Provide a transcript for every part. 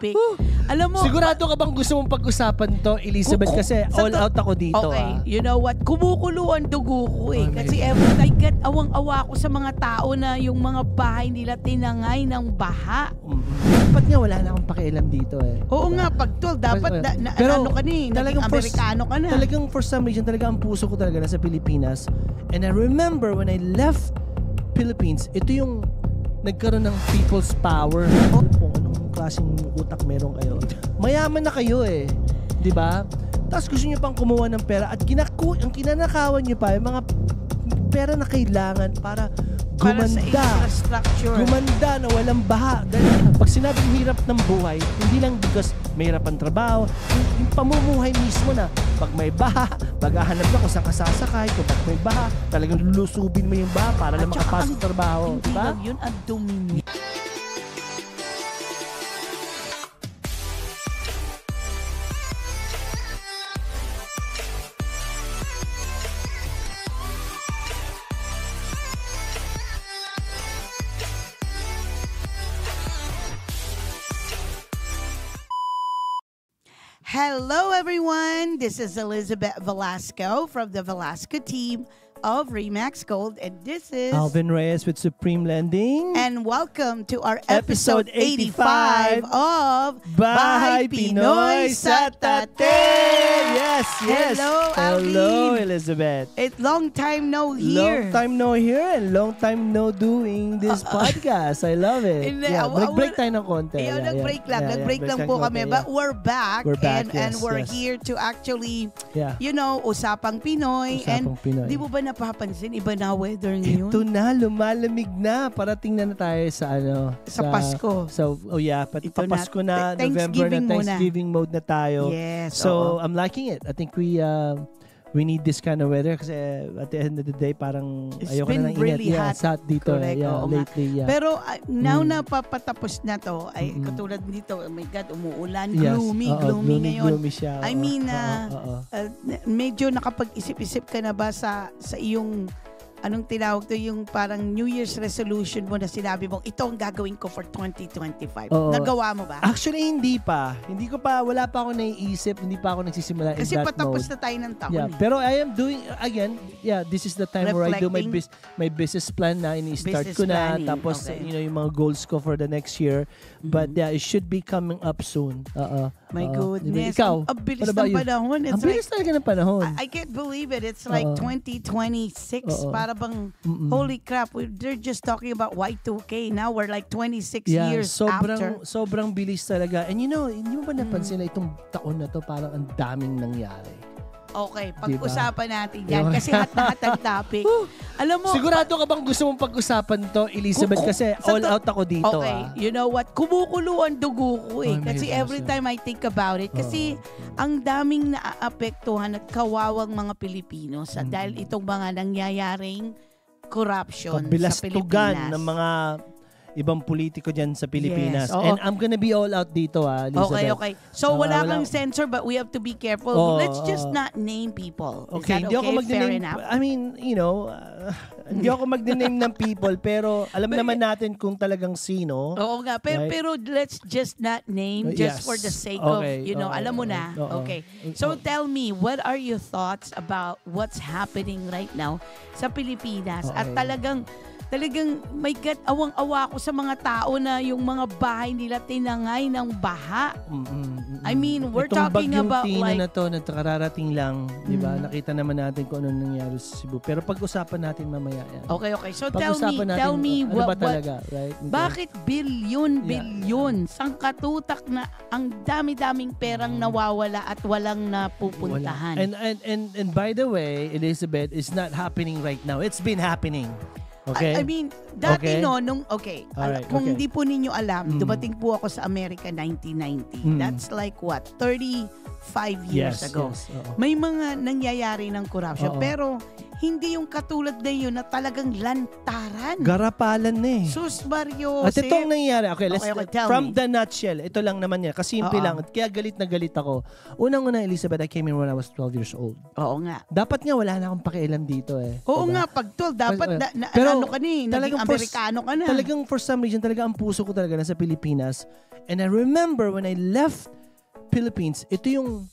topic. Alam mo, sigurado ka bang gusto mong pag-usapan to, Elizabeth? Kasi all out ako dito. Okay, you know what? Kumukulo ang dugo ko eh. Oh, Kasi every time awang-awa ko sa mga tao na yung mga bahay nila tinangay ng baha. Dapat nga wala na akong pakialam dito eh. Oo nga, pag tol, dapat pero ano ka ni, naging Amerikano ka na. Talagang for some reason, talaga ang puso ko talaga nasa Pilipinas. And I remember when I left Philippines, ito yung nagkaroon ng people's power. Kung anong klaseng utak meron kayo. Mayaman na kayo eh. Di ba? Tapos gusto nyo pang kumuha ng pera at ang kinanakawan nyo pa yung mga pera na kailangan para sa infrastructure. Gumanda na walang baha. Dahil pag sinabing hirap ng buhay, hindi lang because mahirap ang trabaho, yung pamumuhay mismo na pag may baha, maghahanap ka kung saan ka sasakay, kung pag may baha, talagang lulusubin mo yung baha para lang makapasok sa trabaho. Hindi lang yun, ang dumi niya. Hello everyone, this is Elizabeth Velasco from the Velasco team of Remax Gold, and this is Alvin Reyes with Supreme Lending. And welcome to our episode 85 of Bahay Pinoy sa Tate! Yes! Hello, Alvin. Hello, Elizabeth. It's long time no here. Long time no here and long time no doing this podcast. I love it. Nag-break tayo ng konti. Nag-break lang po kami. But we're back. And we're here to actually, usapang Pinoy. Di mo ba napapansin, iba na weather ngayon? Ito na, lumalamig na. Parating na tayo sa sa Pasko. Papasko na, November na, Thanksgiving mode na tayo. Yes. So, I'm liking it. I think we need this kind of weather kasi at the end of the day, parang ayoko na ng init. Really hot. It's hot dito. Correct. Lately. Pero now na papatapos na to, ay katulad dito, oh my God, umuulan. Yes. Gloomy ngayon. Gloomy siya. I mean, medyo nakapag-isip-isip ka na ba sa iyong anong tinawag to, yung parang New Year's resolution mo na sinabi mo, ito ang gagawin ko for 2025. Nagawa mo ba? Actually, hindi pa. Wala pa ako naiisip, hindi pa ako nagsisimula kasi in that patapos mode. Na tayo ng taon. Yeah, pero I am doing, again, this is the time where I do my business plan na, ini-start ko na, tapos, yung mga goals ko for the next year. But it should be coming up soon. My goodness. Ikaw, ang bilis ng panahon. Ang bilis talaga ng panahon. I can't believe it. It's like 2026. Para bang, holy crap, they're just talking about Y2K. Now we're like 26 years after. Sobrang bilis talaga. And hindi mo ba napansin na itong taon na to parang ang daming nangyari? Okay, pag-usapan natin yan. Kasi hot ang topic. Alam mo, sigurado ka bang gusto mong pag-usapan to, Elizabeth? Kasi all out ako dito. Okay, you know what? Kumukulo ang dugo ko eh. Kasi every time I think about it, kasi ang daming naaapektuhan at kawawang mga Pilipino dahil itong mga nangyayaring corruption sa Pilipinas. Kabilastugan ng mga ibang politiko dyan sa Pilipinas. Yes, and I'm gonna be all out dito, Elizabeth. Okay. So, wala kang censor but we have to be careful. Let's just not name people. Is that okay? Fair enough? I mean, hindi ako mag-name ng people, pero alam naman natin kung talagang sino. Oo nga. Pero let's just not name just for the sake of, alam mo na. Okay. So, tell me, what are your thoughts about what's happening right now sa Pilipinas? At talagang my God, awang-awa ko sa mga tao na yung mga bahay nila tinangay ng baha. I mean, we're talking about like... Itong bagyong Tina na to, nakararating lang, di ba? Nakita naman natin kung ano nangyari sa Cebu. Pero pag-usapan natin mamaya yan. Okay. So tell me ano ba talaga, right? Bakit bilyon? Sangkatutak na ang dami-daming perang nawawala at walang napupuntahan. And by the way, Elizabeth, it's not happening right now. It's been happening. Okay? I mean, dati kung hindi po ninyo alam, dumating po ako sa Amerika 1990. That's like what? 30 5 years ago. Yes, may mga nangyayari ng corruption. Pero hindi yung katulad na yun na talagang lantaran. Garapalan na eh. Sus Mario. At itong nangyayari, from me. the nutshell, ito lang naman yan. Kasimple lang. Kaya galit na galit ako. Unang-una, Elizabeth, I came here when I was 12 years old. Oo nga. Dapat nga wala na akong pakialam dito eh. Oo nga, pag 12, dapat ano ka ni, naging Amerikano ka na. Talagang for some reason, talaga ang puso ko talaga nasa Pilipinas. And I remember when I left Philippines, ito yung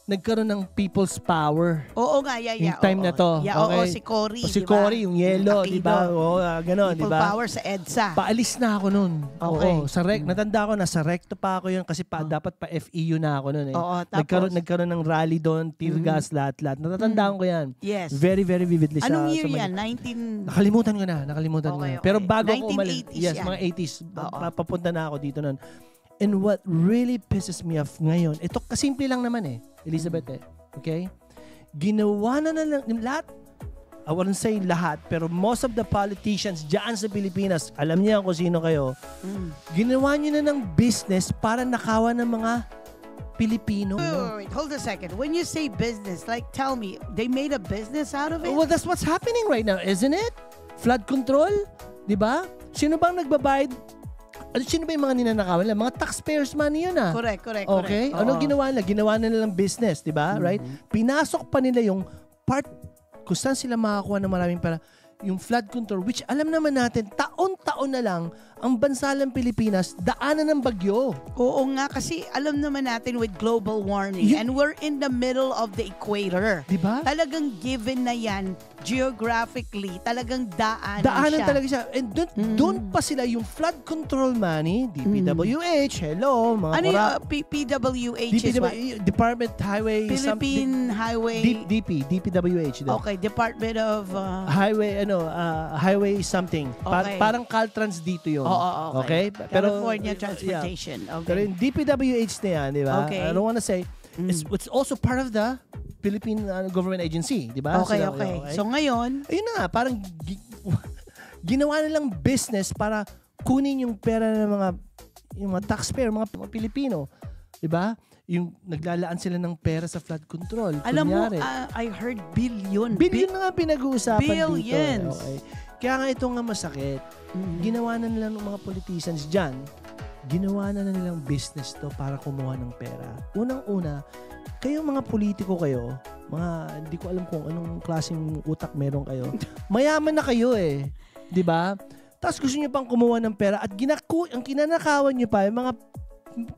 nagkaroon ng people's power. Oo nga, yung time na to. Oo, si Cory. Si Cory, yung yellow, di ba? Oo, gano'n, di ba? People power sa EDSA. Paalis na ako nun. Okay. Oo, sa natanda ko na sa recto pa ako yun kasi dapat pa FEU na ako nun eh. Oo, tapos? Nagkaroon ng rally doon, tear gas, lahat-lahat. Natatandaan ko yan. Yes. Very, very vividly. Anong year yan? Nakalimutan ko na. Okay. Pero bago ako 1980s yes, yan. mga 80s. Papunta na ako dito nun. And what really pisses me off ngayon, ito kasimple lang naman eh, Elizabeth eh. Okay? Ginawa na lang lahat. I wouldn't say lahat, pero most of the politicians dyan sa Pilipinas, alam niya kung sino kayo, ginawa niyo na ng business para nakawan ng mga Pilipino. Wait, hold a second. When you say business, like tell me, they made a business out of it? Well, that's what's happening right now, isn't it? Flood control, di ba? Sino bang nagbabayad? Sino ba yung mga ninanakawan nila? Mga taxpayers money yun ah. Correct. Okay? Ano ginawa nila? Ginawa nila ng business, di ba? Right? Pinasok pa nila yung part kung saan sila makakuha ng maraming para yung flood control, which alam naman natin, taon-taon na lang ang bansalang Pilipinas, daanan ng bagyo. Oo nga, kasi alam naman natin with global warming, and we're in the middle of the equator. Diba? Talagang given na yan, geographically, talagang daanan siya. Talaga siya. And doon pa sila yung flood control money, DPWH, hello, mga ano yung PWH is what? Department Highway, Philippine Highway. DPWH. Okay, Department of Highway something. Okay. Parang Caltrans dito yun. Oo, okay. California Transportation. Yeah. Okay. Pero yung DPWH na yan, di ba? Okay. I don't wanna say, it's also part of the Philippine government agency, di ba? Okay. So ngayon, ayun na nga, parang ginawa nilang business para kunin yung pera ng mga taxpayer, mga Pilipino. Di ba? Yung naglalaan sila ng pera sa flood control. Alam mo, I heard billion. Billion na nga pinag-uusapan billions. dito. Okay. Kaya nga ito nga masakit. Ginawa na nila ng mga politicians dyan, ginawa na nilang business to para kumuha ng pera. Unang-una, kayong mga politiko kayo, hindi ko alam kung anong klaseng utak meron kayo. Mayaman na kayo eh. Di ba? Tapos gusto nyo pang kumuha ng pera at ang kinanakawan nyo pa yung mga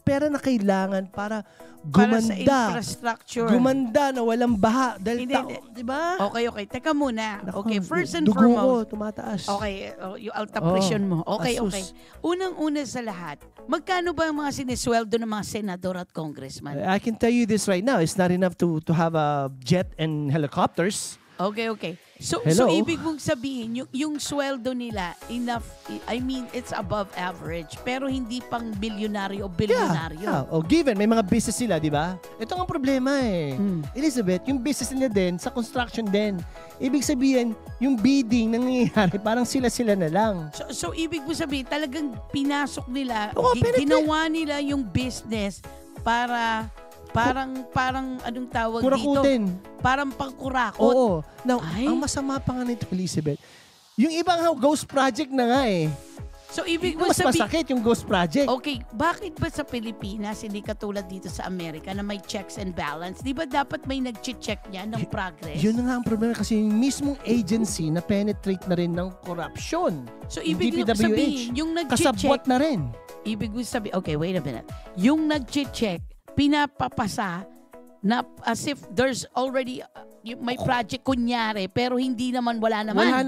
pera na kailangan para gumanda. Para sa infrastructure. Gumanda na walang baha. Dahil di ba? Okay. Teka muna. Okay, first and dugo foremost. Ko, tumataas. Okay, yung alta pressure mo. Okay. Unang-una sa lahat, magkano ba ang mga sinisweldo ng mga senador at congressman? I can tell you this right now. It's not enough to have a jet and helicopters. Okay. So ibig mong sabihin, yung sweldo nila, enough, I mean, it's above average, pero hindi pang bilyonaryo o bilyonaryo. Yeah. Given, may mga business sila, di ba? Ito ang problema eh. Elizabeth, yung business nila din, sa construction din. Ibig sabihin, yung bidding nangyayari, parang sila-sila na lang. So ibig mong sabihin, talagang pinasok nila, ginawa nila yung business para... Parang anong tawag kurakutin. Dito? Parang pangkurakot. Oo. Now, ang masama pa nga nito, Elizabeth, yung ibang ghost project na nga eh. So, ibig mo sabihin... Mas masakit yung ghost project. Okay, bakit ba sa Pilipinas, hindi katulad dito sa Amerika na may checks and balance? Di ba dapat may nag-check niya ng progress? Yun na nga ang problema kasi yung mismong agency na penetrate na rin ng corruption. So, ibig mo sabihin, yung nag-check... Kasabwat na rin. Ibig mo sabihin, okay, wait a minute. Yung nag-check, pinapapasa na as if there's already may project kunyari pero hindi naman wala naman.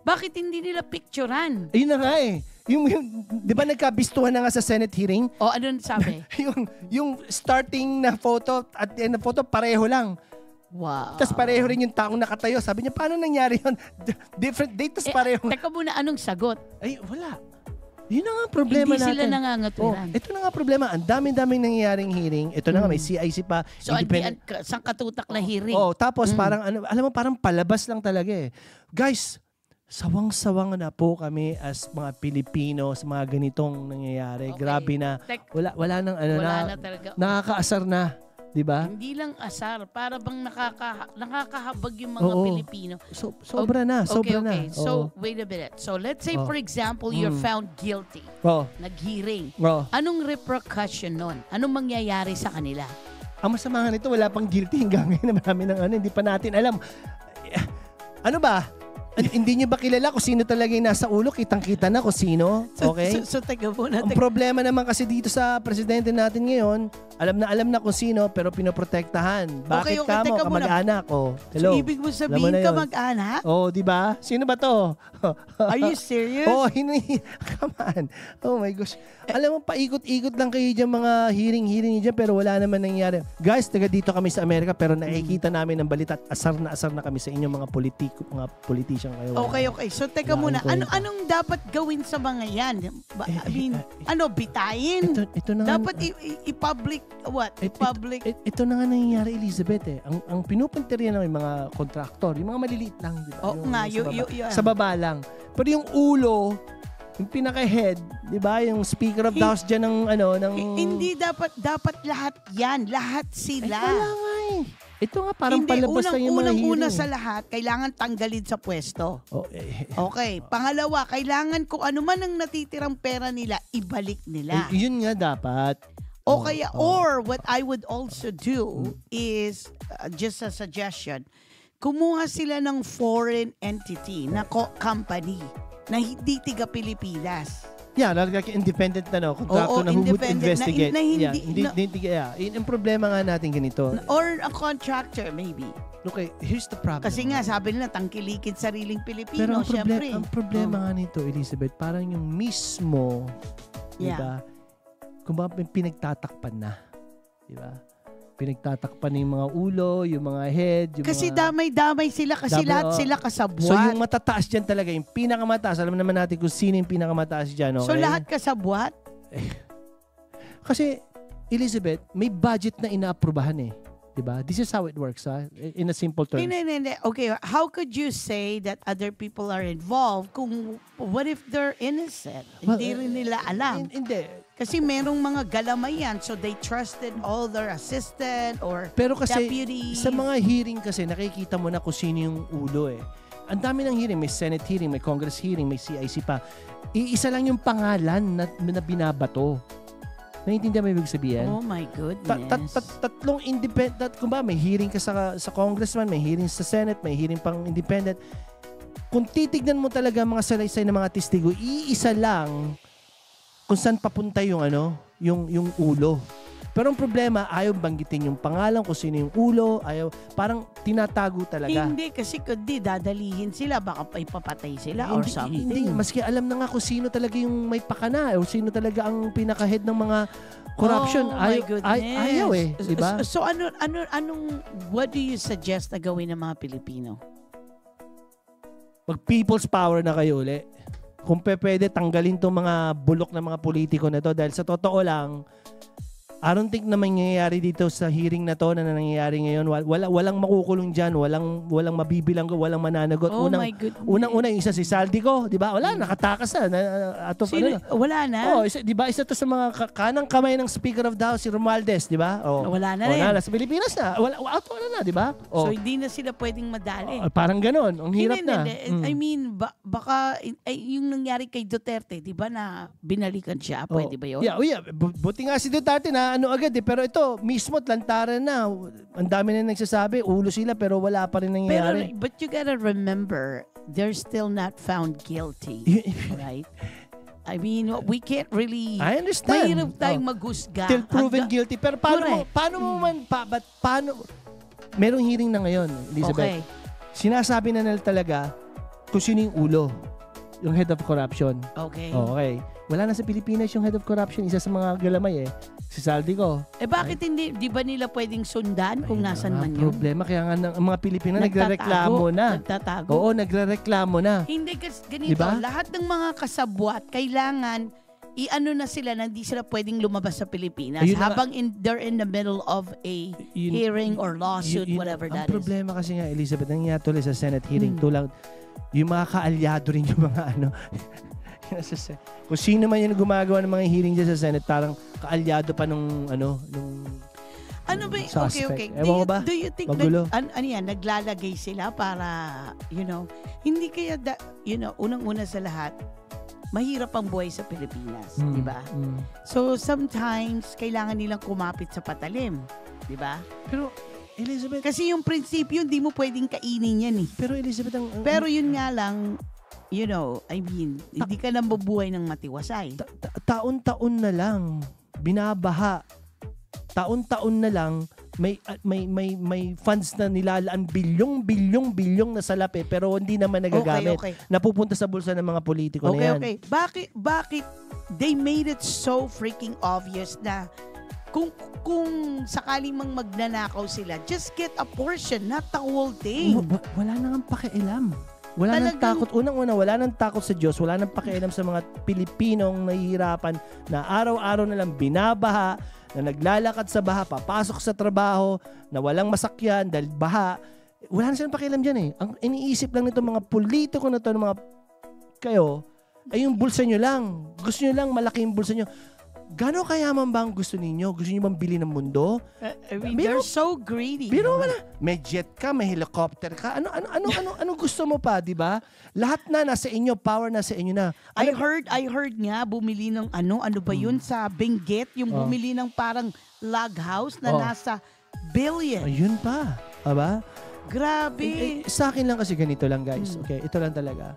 Bakit hindi nila picturean? Ayun na nga eh. Yung 'di ba nagkabistuhan na nga sa Senate hearing? Ano sabi? yung starting na photo at end na photo pareho lang. Wow. Tapos pareho rin yung taong nakatayo. Sabi niya, paano nangyari yun? Different date, tapos pareho. Teka muna, anong sagot? Ay, wala. Yun na nga problema natin. Hindi sila nangangatulan. Ito na nga problema. Ang daming nangyayaring hearing. Ito na nga, may CIC pa. So, sang katutak na hearing. Tapos parang, alam mo, parang palabas lang talaga eh. Guys, sawang-sawang na po kami as mga Pilipino sa mga ganitong nangyayari. Okay. Grabe na. Wala nang wala na talaga. Nakakaasar na. Di ba? Hindi lang asar, para bang nakakahabag yung mga Pilipino. Sobra na. Okay. So, wait a minute. So, let's say, for example, you're found guilty. Nag-hearing. Anong repercussion nun? Anong mangyayari sa kanila? Ang masama nga nito, wala pang guilty hanggang ngayon na marami ng hindi pa natin alam. Ano ba? Hindi niyo ba kilala kung sino talaga yung nasa ulo? Kitang-kita na kung sino. Okay? So teka muna. Ang problema naman kasi dito sa presidente natin ngayon, alam na kung sino, pero pinoprotektahan. Bakit ka mo? Kamag-anak. Hello. So, ibig mo sabihin kamag-anak? Di ba? Sino ba to? Are you serious? Come on. Oh my gosh. Alam mo, paikot-ikot lang kayo dyan, mga hearing dyan, pero wala naman nangyari. Guys, taga dito kami sa Amerika, pero nakikita namin ang balita at asar na kami sa inyong mga politician kayo. Okay. So, teka muna. Anong dapat gawin sa mga yan? I mean, bitayin? Ito na dapat i-public, what? I-public? Ito na nga nangyayari, Elizabeth Ang pinupunterian ng mga kontraktor, yung mga maliliit lang, di ba? Sa baba lang. Pero yung ulo, yung pinaka-head, di ba? Yung Speaker of the House dyan ng... Hindi dapat lahat yan. Lahat sila. Wala nga Ito nga parang palabas lang yung mga hearing. Unang-una sa lahat, kailangan tanggalin sa pwesto. Okay. Pangalawa, kailangan kung ano man ang natitirang pera nila, ibalik nila. Yun nga dapat. Or what I would also do is, just a suggestion, kumuha sila ng foreign entity na company na hindi tiga Pilipinas. Yeah, independent kontrakto na who would investigate. Yung problema nga natin ganito. Or a contractor maybe. Okay, here's the problem. Kasi nga sabi nila tangkilikin sariling Pilipino, pero syempre. Ang problema nga nito, Elizabeth, parang yung mismo, di ba? Kung ba pinagtatakpan na, di ba? Pinagtatakpan yung mga ulo, yung mga head, yung kasi damay-damay sila kasi lahat sila kasabwat. So yung matataas dyan talaga, yung pinakamataas, alam naman natin kung sino yung pinakamataas dyan. Okay? So lahat kasabwat? Kasi, Elizabeth, may budget na inaaprubahan Diba? This is how it works, in a simple term. Hindi. Okay, how could you say that other people are involved kung what if they're innocent? Hindi rin nila alam. Hindi. Kasi merong mga galamay yan, so they trusted all their assistant or pero kasi, deputy. Sa mga hearing kasi, nakikita mo na kung sino yung ulo Ang dami ng hearing. May Senate hearing, may Congress hearing, may CIC pa. Iisa lang yung pangalan na binabato. Naiintindihan mo ibig sabihin? Oh my goodness. Tatlong independent. Kung ba, may hearing ka sa congressman, may hearing sa Senate, may hearing pang independent. Kung titignan mo talaga mga salaysay ng mga testigo, iisa lang kung saan papunta yung yung ulo. Pero ang problema, ayaw banggitin yung pangalan kung sino yung ulo, parang tinatago talaga. Hindi, kasi kundi dadalihin sila, baka ipapatay sila or something. Hindi, maski alam na nga kung sino talaga yung may pakana o sino talaga ang pinaka-head ng mga corruption. Ayaw diba? So what do you suggest na gawin ng mga Pilipino? Mag people's power na kayo uli. Kung pwede, tanggalin tong mga bulok na mga politiko na to dahil sa totoo lang, I don't think na mangyayari dito sa hearing na to na nangyayari ngayon. Walang makukulong dyan, walang mabibilang ko, walang mananagot. My goodness. Unang-una yung isa si Saldico, di ba? Wala, nakatakas na. Wala na. Di ba? Isa to sa mga kanang kamay ng Speaker of the House, si Romualdez, di ba? Wala na rin. Wala sa Pilipinas na. Wala na, di ba? So, hindi na sila pwedeng madali. Parang ganon. Ang hirap na. I mean, baka yung nangyari kay Duterte, di ba na binalikan siya? Pwede ba yun? Yeah. Buti nga si Duterte na agad pero ito mismo lantaran na. Ang dami na nagsasabi, ulo sila pero wala pa rin nangyayari. But you gotta remember, they're still not found guilty. Right? I mean, we can't really... I understand. Mahirap tayong maghusga. Still proven guilty. Pero paano mo man, merong hearing na ngayon, Elizabeth. Okay. Sinasabi na nila talaga kung sino yung ulo. Yung head of corruption. Okay. Wala na sa Pilipinas yung head of corruption. Isa sa mga galamay si Saldico. Bakit hindi? Di ba nila pwedeng sundan kung nasan man yun? Problema. Kaya nga ang mga Pilipino nagrereklamo na. Nagtatago. Oo, nagrereklamo na. Hindi kasi ganito. Diba? Lahat ng mga kasabwat, kailangan i-ano na sila na hindi sila pwedeng lumabas sa Pilipinas habang they're in the middle of a hearing or lawsuit, whatever that is. Ang problema kasi nga, Elizabeth, nangyayari tuloy sa Senate hearing. Tulang yung mga kaalyado rin yung mga kung sino man yung gumagawa ng mga hearing dyan sa Senate, parang kaalyado pa nung Ano ba? Suspect. Okay. Ewan ko ba? Do you think Magulo. naglalagay sila para, hindi kaya, unang-una sa lahat, mahirap ang buhay sa Pilipinas, di ba? So, sometimes, kailangan nilang kumapit sa patalim, di ba? Pero, Elizabeth... Kasi yung prinsipyo, hindi mo pwedeng kainin yan eh. Pero, Elizabeth, pero yun nga lang, hindi ka nang mabuhay ng matiwasay. Taon-taon na lang, binabaha. Taon-taon na lang, may funds na nilalaan bilyong na salapi pero hindi naman nagagamit. Okay. Napupunta sa bulsa ng mga politiko na yan. Okay. Bakit they made it so freaking obvious na kung sakaling magnanakaw sila, just get a portion, not the whole thing. Wala nang pakialam. Wala nang takot. Unang-una, wala nang takot sa Diyos. Wala nang pakialam sa mga Pilipinong nahihirapan na araw-araw na lang binabaha, na naglalakad sa baha, papasok sa trabaho, na walang masakyan dahil baha. Wala na silang pakialam dyan eh. Ang iniisip lang nito mga politiko na to, ng mga kayo, ay yung bulsa nyo lang. Gusto nyo lang malaki yung bulsa nyo. Gano'ng kayaman ba ang gusto ninyo? Gusto nyo bang bili ng mundo? They're so greedy. Biro mo na. May jet ka, may helicopter ka. Ano gusto mo pa, di ba? Lahat na nasa inyo, power nasa inyo na. I heard nga bumili ng ano ba yun sa Benguet, yung bumili ng parang log house na nasa billion. Ayun pa. Aba? Grabe. Sa akin lang kasi ganito lang, guys. Okay, ito lang talaga.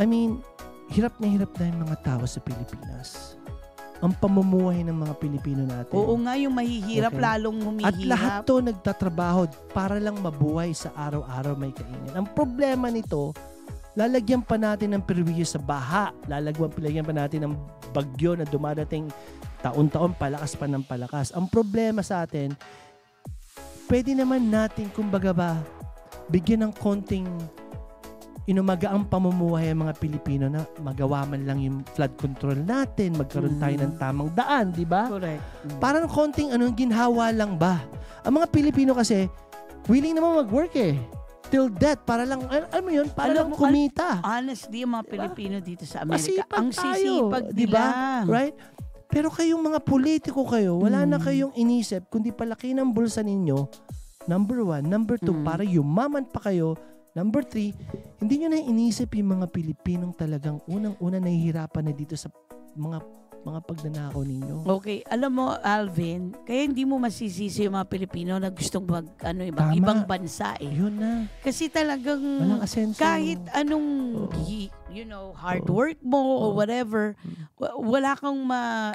I mean, hirap na yung mga tao sa Pilipinas. Ang pamumuhay ng mga Pilipino natin. Oo nga, yung mahihirap, lalong humihirap. At lahat to nagtatrabaho para lang mabuhay sa araw-araw may kainin. Ang problema nito, lalagyan pa natin ng perwisyo sa baha. Lalagyan pa natin ng bagyo na dumadating taon-taon, palakas pa ng palakas. Ang problema sa atin, pwede naman natin, kumbaga ba, bigyan ng konting magaang pamumuhay ang mga Pilipino na magawa man lang yung flood control natin, magkaroon tayo ng tamang daan, di ba? Correct. Parang konting ginhawa lang ba? Ang mga Pilipino kasi, willing naman mag-work eh. Till death, para lang, alam mo yun, para lang kumita. Honestly, yung mga Pilipino dito sa Amerika, Masipag ang sisipag tayo, di ba? nila. Right? Pero kayong mga politiko kayo, wala na kayong inisip, kundi palaki ng bulsa ninyo, number 1. Number 2, para yumaman pa kayo. Number 3, hindi nyo na inisip yung mga Pilipinong talagang unang-una nahihirapan na dito sa mga pagnanakaw ninyo. Okay, alam mo, Alvin, kaya hindi mo masisisi yung mga Pilipino na gustong ibang bansa eh. Yun na. Kasi talagang walang asenso. Kahit anong hard work mo o whatever, wala kang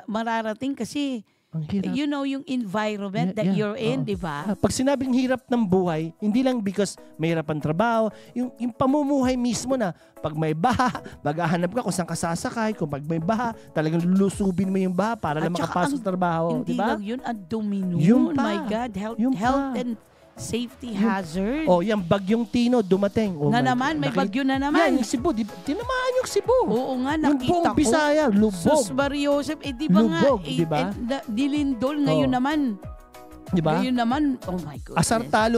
mararating kasi ang hirap. Yung environment that you're in, di ba? Pag sinabing hirap ng buhay, hindi lang because may hirap ang trabaho, yung pamumuhay mismo na pag may baha, maghahanap ka kung saan ka sasakay, kung pag may baha, talagang lulusubin mo yung baha para lang makapasok sa trabaho. Hindi diba? lang yun, ang dumi nun. Yung pa. My God, health and safety hazard. Yung bagyong Tino dumating. Naman, may bagyo na naman. Yan, yung Cebu. Tinamaan yung Cebu. Oo nga, nakita ko. Yung buong Bisaya, lubog. Sus Mariosep, di ba nga, dilindol ngayon naman. Di ba? Ngayon naman, oh my goodness.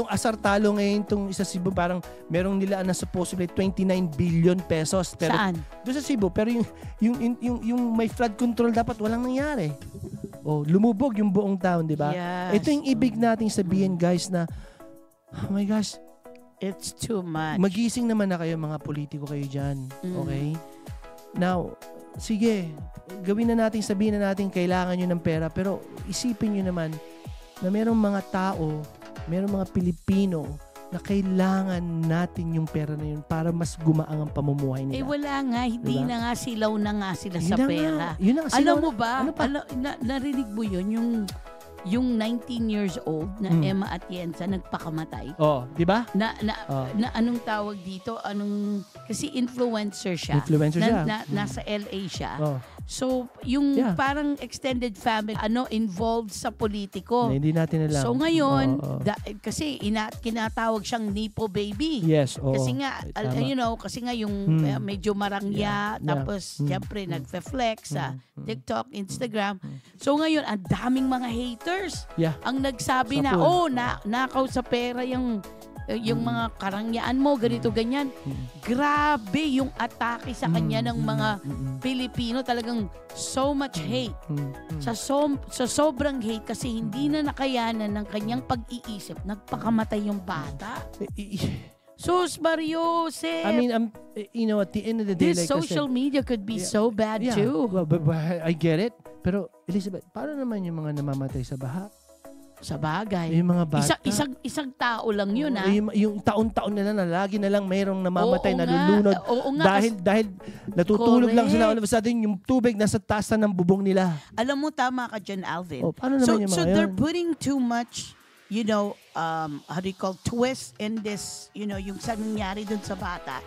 Asar-talo ngayon itong isa Cebu, parang merong nilaan na supposedly 29 billion pesos. Pero, saan? Doon sa Cebu, pero yung may flood control dapat walang nangyari. Lumubog yung buong town, di ba? Yes. Ito yung ibig nating sabihin, guys, na oh my gosh, it's too much. Magising naman na kayo, mga politiko kayo dyan. Okay? Now, sige, gawin na natin, sabihin na natin kailangan nyo ng pera, pero isipin nyo naman na merong mga tao, merong mga Pilipino na kailangan natin yung pera na yun para mas gumaang ang pamumuhay nila. Wala nga, hindi na nga silaw na nga sila sa pera. Yun na, alam mo ba, narinig mo yun, yung 19 years old na Emma Atienza nagpakamatay. Di ba? Na anong tawag dito? Kasi influencer siya. Nasa LA siya. So, yung parang extended family, involved sa politiko. Hindi natin alam. So, ngayon, kasi kinatawag siyang Nipo Baby. Yes. Kasi nga, kasi nga yung medyo marangya, tapos, siyempre, nagfe-flex sa TikTok, Instagram. So, ngayon, ang daming mga haters ang nagsabi na, nakaw sa pera yung yung mga karangyaan mo, ganito, ganyan. Grabe yung atake sa kanya ng mga Pilipino. Talagang so much hate. Sa sobrang hate kasi hindi na nakayanan ng kanyang pag-iisip, nagpakamatay yung bata. Sus, Mario, I mean, at the end of the day, this social media could be so bad too. Well, but I get it. Pero, Elizabeth, paano naman yung mga namamatay sa baha? Sa bagay. Yung mga bata. Isang tao lang yun, ha? Yung taon-taon na lagi na lang mayroong namamatay, nalulunod. Dahil natutulog lang sila, all of a sudden, yung tubig nasa taas na ng bubong nila. Alam mo, tama ka dyan, Alvin. Paano naman yung mga they're putting too much, how do you call, twist in this, yung sa nangyari dun sa bata.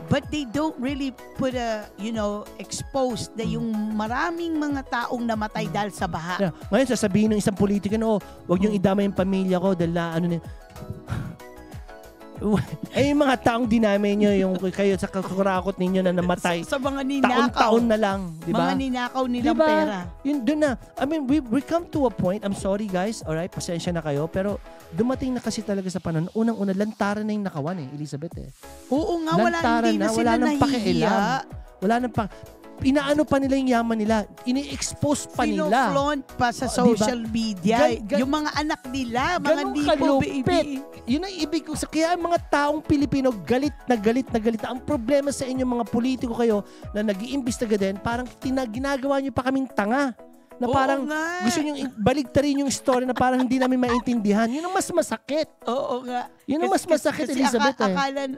But they don't really put expose na yung maraming mga taong namatay dahil sa baha. Yeah. Ngayon, sasabihin ng isang politiko na, huwag niyong idama yung pamilya ko dahil yung mga taong dinamay nyo, yung kayo sa kakurakot ninyo na namatay. Sa mga ninakaw. Taon-taon na lang, di ba? Mga ninakaw nilang pera. Yun, doon na. I mean, we come to a point, I'm sorry guys, alright, pasensya na kayo, pero dumating na kasi talaga sa panahon, unang-una, lantaran na yung nakawan Elizabeth Oo nga, hindi na sila nahihiya. Wala nang inaano pa nila yung yaman nila, ini-expose pa nila. Sinoflaunt pa sa social media. Yung mga anak nila, mga di po baby. Yun ang ibig ko. Kaya ang mga taong Pilipino, galit na galit. Ang problema sa inyo mga politiko kayo na nag-iimbestiga din, parang ginagawa nyo pa kaming tanga. Na parang gusto nyo baligtarin yung story na parang hindi namin maintindihan. Yun ang mas masakit. Oo nga. Yun ang mas masakit, Elizabeth.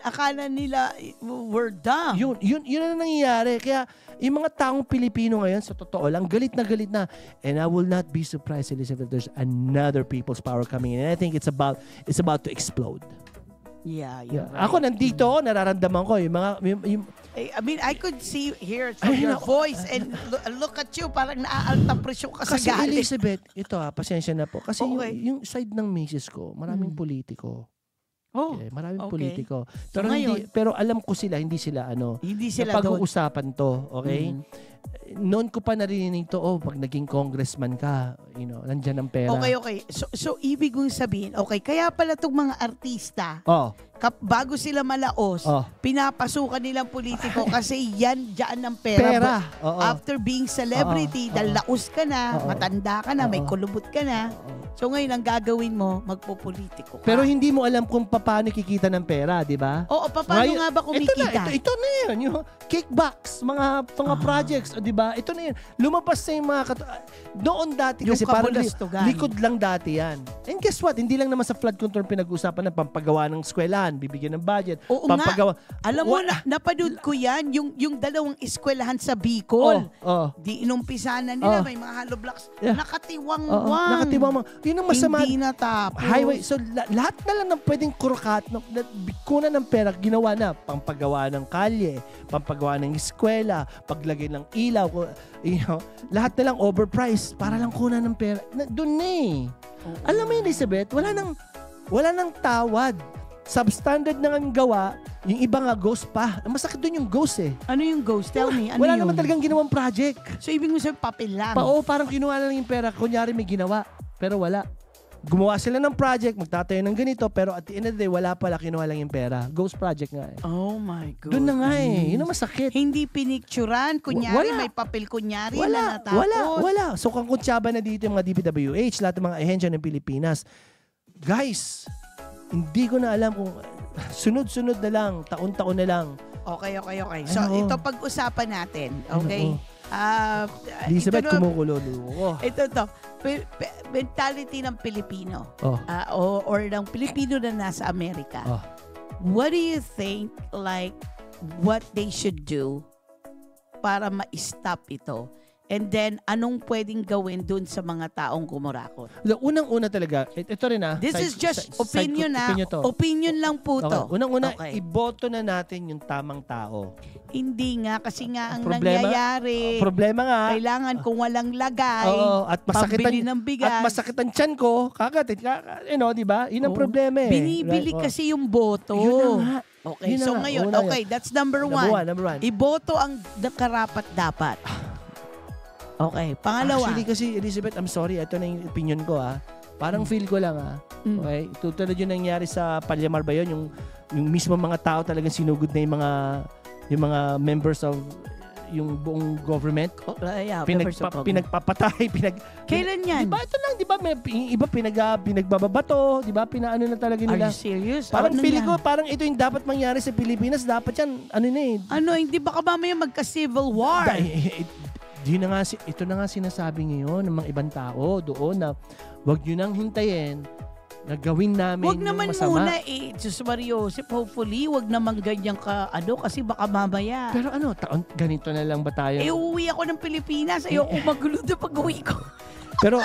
Akala nila we're dumb. Yun ang nangyayari. Kaya yung mga taong Pilipino ngayon, sa totoo lang, galit na. And I will not be surprised, Elizabeth, there's another people's power coming in. And I think it's about to explode. Yeah. Right. Ako nandito, nararamdaman ko yung mga I mean, I could hear from your voice and look at you, parang naaalta presyo ka sa galit. Kasi Elizabeth, ito pasensya na po. Kasi yung side ng misis ko, maraming politiko. Maraming politiko. Pero alam ko hindi sila pag-uusapan to, okay? Noon ko pa narinig to, pag naging congressman ka, nandyan ang pera. Okay. So ibig kong sabihin, kaya pala itong mga artista, bago sila malaos, pinapasukan nilang politiko kasi dyan ang pera. After being celebrity, dahil laos ka na, matanda ka na, may kulubot ka na. So ngayon, ang gagawin mo, magpopolitiko ka. Pero hindi mo alam kung paano kikita ng pera, di ba? Oo, paano nga ba kumikita? Ito na yun, yung kickbacks, mga projects, di ba? Ito na yun. Lumabas na yung mga noon dati kasi parang likod lang dati yan. And guess what? Hindi lang naman sa flood control pinag-usapan na pampagawa ng eskwelahan, bibigyan ng budget. Oo pampagawa. Alam mo, napanood ko yan, yung dalawang eskwelahan sa Bicol. Di inumpisa na nila, may mga hollow blocks. Nakatiwang-wang. Nakatiwang-wang. Yun ang masama. Hindi natapos. Highway. So, lahat na lang ng pwedeng kurukat, kuna ng pera, ginawa na. Pampagawa ng kalye, pampagawa ng eskwela, paglagay ng ilaw, lahat na lang overpriced para lang kuna ng pera. Doon na Alam mo yun, Elizabeth, wala nang tawad. Substandard na ang gawa, yung iba nga ghost pa. Masakit doon yung ghost Ano yung ghost? Tell me, wala naman talagang ginawang project. So, ibig mo sabihin, papel lang. Parang kinuha lang yung pera. Kunyari may ginawa, pero wala. Gumawa sila ng project, magtatayo ng ganito, pero at the end of the day, wala pala, kinuha lang yung pera. Ghost project nga Oh my God. Doon na nga Yun ang masakit. Hindi pinicturan, kunyari, may papel kunyari na natapos. Wala. So kung kutsaba na dito yung mga DPWH, lahat ng mga ahensya ng Pilipinas, guys, hindi ko na alam kung sunod-sunod na lang, taon-taon na lang. Okay. So ito pag-usapan natin, okay? Elizabeth, kumukulo. Ito. Mentality ng Pilipino or ng Pilipino na nasa Amerika. What do you think, what they should do para ma-stop ito? And then, anong pwedeng gawin dun sa mga taong kumurakot? Unang-una talaga, ito rin This is just opinion Opinion lang po to. Unang-una, iboto na natin yung tamang tao. Hindi nga, kasi nga ang nangyayari. Problema nga. Kailangan kung walang lagay, pambili ng bigas. At masakit ang tiyan ko, di ba? Yun ang problema Binibili kasi yung boto. Yun na nga. Okay, so ngayon, that's number one. Number one. Iboto ang karapat-dapat. Okay, pangalawa. Actually kasi, Elizabeth, I'm sorry, ito na yung opinion ko Parang feel ko lang okay? Tutulad yung nangyari sa Palyamar ba yun? Yung mismo mga tao talagang sinugod na yung mga members of yung buong government. Pinagpapatay. Kailan yan? Diba ito lang, diba? May iba pinagbababato, diba? Pinaano na talaga nila. Are you serious? Parang feel ko, parang ito yung dapat mangyari sa Pilipinas. Dapat yan, hindi baka mamaya magka-civil war? Ito na nga sinasabi ngayon ng mga ibang tao doon na wag nyo nang hintayin na gawin namin wag naman masama. Muna Diyos Mario Joseph, hopefully wag naman ganyan ka kasi baka mamaya. Pero ganito na lang ba tayo? Uuwi ako ng Pilipinas, ayoko magulo na pag-uwi ko. Pero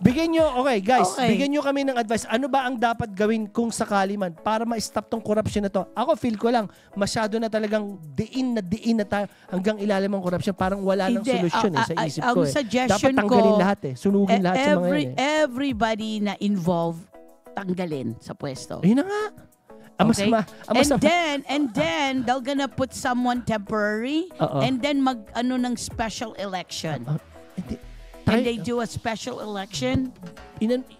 bigyan nyo kami ng advice. Ano ba ang dapat gawin kung sakali man para ma-stop tong corruption na to? Ako feel ko lang, masyado na talagang diin na tayo hanggang ilalim ang corruption. Parang wala nang solusyon sa isip ko. Suggestion dapat tanggalin lahat sunugin lahat sa mga yan. Everybody na involved, tanggalin sa pwesto. Ayun na nga. And then they're gonna put someone temporary and then ng special election. And they do a special election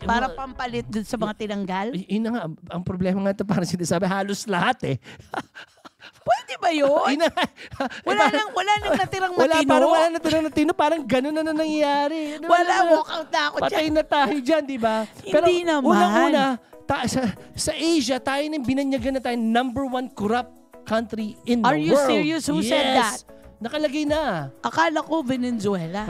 para pampalit dun sa mga tinanggal? Yun na nga, ang problema nga ito parang sinasabi, halos lahat Pwede ba yun? Wala nang natirang matino? Wala natirang matino, parang gano'n na nangyayari. Walk out na ako dyan. Patay na tayo dyan, di ba? Hindi naman. Unang-una, sa Asia, tayo nang binanyagan na tayo #1 corrupt country in the world. Are you serious? Who said that? Nakalagay na. Akala ko Venezuela.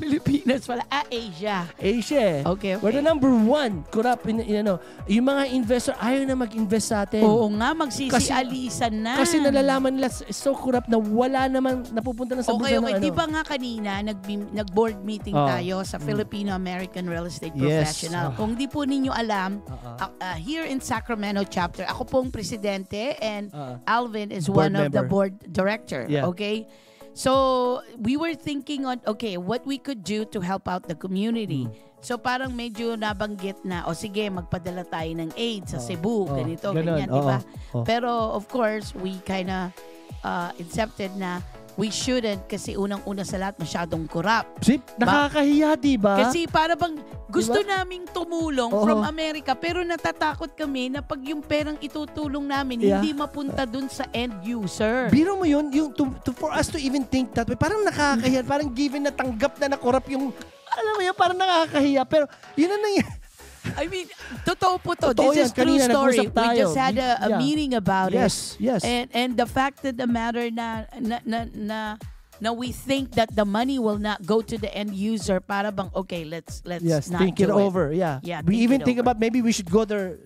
Pilipinas pala. Asia. Asia. Okay. We're the #1 corrupt yung mga investor ayaw na mag-invest sa atin. Oo nga, magsisialisan na. Kasi nalalaman nila so corrupt na wala naman napupunta na sa bulsa ng Di ba nga kanina nag-board meeting tayo sa Filipino-American Real Estate Professional. Kung di po ninyo alam, here in Sacramento chapter, ako pong presidente and Alvin is one of the board director. Yeah. Okay? So, we were thinking on, what we could do to help out the community. So, parang medyo nabanggit na, sige, magpadala tayo ng aid sa Cebu, ganito, ganyan, di ba? Pero, of course, we kinda accepted na we shouldn't kasi unang-una sa lahat masyadong corrupt. Nakakahiya, di ba? Kasi para bang gusto naming tumulong from America pero natatakot kami na pag yung perang itutulong namin hindi mapunta dun sa end user. Biro mo yun, for us to even think that way, parang nakakahiya, parang given na tanggap na corrupt yung, alam mo yun, parang nakakahiya. Pero yun na nangyayari. I mean, totoo po to. This is true story. We just had a meeting about it. Yes. And the fact of the matter na we think that the money will not go to the end user para bang, let's not think it over. Yeah. We even think about maybe we should go there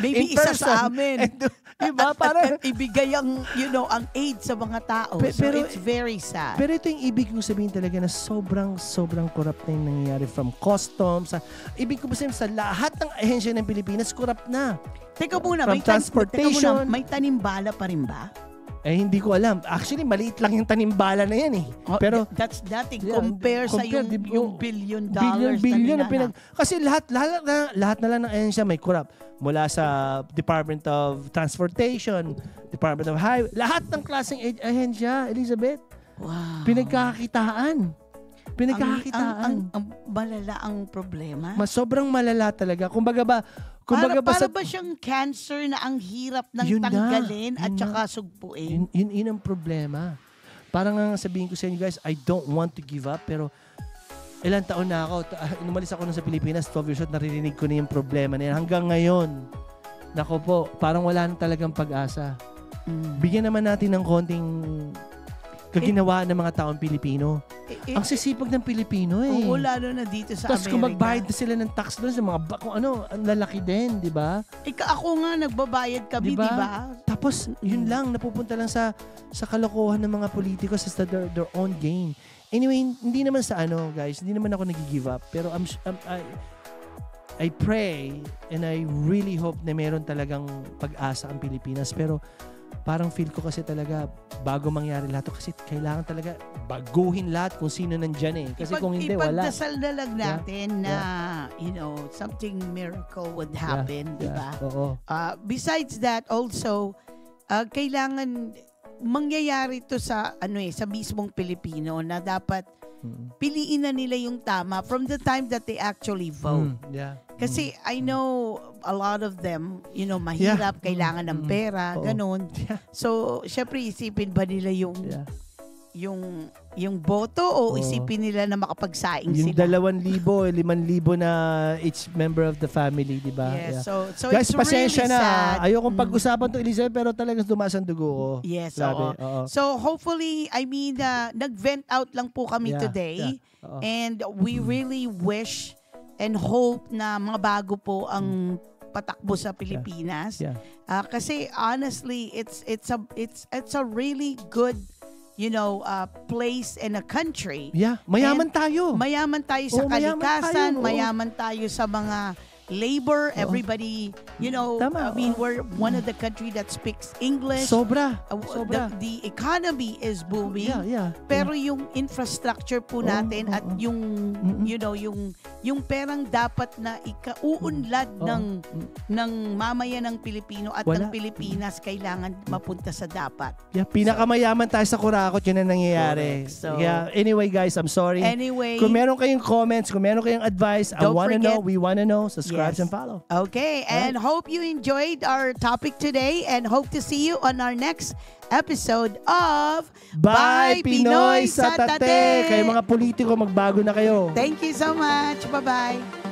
maybe isa sa amin. Diba? Para ibigay ang, ang aid sa mga tao. Pero it's very sad. Pero ito yung ibig kong sabihin talaga na sobrang corrupt na yung nangyayari from customs. Ibig ko sabihin sa lahat ng ahensya ng Pilipinas, corrupt na. Teka muna, transportation. May tanimbala pa rin ba? Hindi ko alam. Actually, maliit lang yung tanimbala na yan Pero that's nothing compare sa yung $1 billion na kasi lahat na lang ng ahensya may corrupt. Mula sa Department of Transportation, Department of Highway, lahat ng klaseng ahensya, Elizabeth. Wow. Pinagkakakitaan. Ang malala ang problema. Sobrang malala talaga. Kumbaga ba siyang cancer na ang hirap ng tanggalin at saka sugpuin? Yun ang problema. Parang nga sabihin ko sa inyo guys, I don't want to give up, pero ilang taon na ako, umalis ako sa Pilipinas, 12 years old, naririnig ko na yung problema na yan. Hanggang ngayon, nako po, parang wala na talagang pag-asa. Bigyan naman natin ng konting kaginawaan ng mga taong Pilipino. Ang sisipag ng Pilipino Oo, lalo na dito sa Amerika. Tapos kung magbayad na sila ng tax doon sa mga, kung ang lalaki din, di ba? Ako nga, nagbabayad kami, di ba? Tapos, yun lang, napupunta lang sa kalokohan ng mga politiko sa their own gain. Anyway, hindi naman sa guys, hindi naman ako nag-give up. Pero I pray and I really hope na meron talagang pag-asa ang Pilipinas. Pero parang feel ko kasi talaga bago mangyari lahat kasi kailangan talaga baguhin lahat kung sino nandyan Kasi kung hindi, wala. Ipagdasal na lang natin na, something miracle would happen, di ba? Besides that, also, kailangan mangyayari to sa sa mismong Pilipino na dapat piliin na nila yung tama from the time that they actually vote. Kasi I know a lot of them, mahirap, kailangan ng pera, ganun. So, syempre isipin ba nila yung boto o isipin nila na makapagsaing yung sila? 2,000, 5,000 na each member of the family, di ba? Yes, so guys, it's pasensya really na. sad. Ayokong pag-usapan to, Elizabeth, pero talagang tumaas ang dugo ko. Yes, oo. So hopefully, nag-vent out lang po kami today. And we really wish and hope na mga bago po ang patakbo sa Pilipinas. Kasi honestly, it's a really good place and a country. Mayaman tayo. Mayaman tayo sa kalikasan, mayaman tayo sa mga labor, everybody, we're one of the country that speaks English. Sobra. The economy is booming. Pero yung infrastructure po natin at yung perang dapat na ikauunlad ng mamayan ng Pilipino at ng Pilipinas kailangan mapunta sa dapat. Pinakamayaman tayo sa kurakot, yun ang nangyayari. Anyway guys, I'm sorry. Kung meron kayong comments, kung meron kayong advice, we wanna know. Subscribe and follow. Okay, and hope you enjoyed our topic today and hope to see you on our next episode of Bye Pinoy sa Tate! Kayo mga politiko, magbago na kayo. Thank you so much. Bye-bye.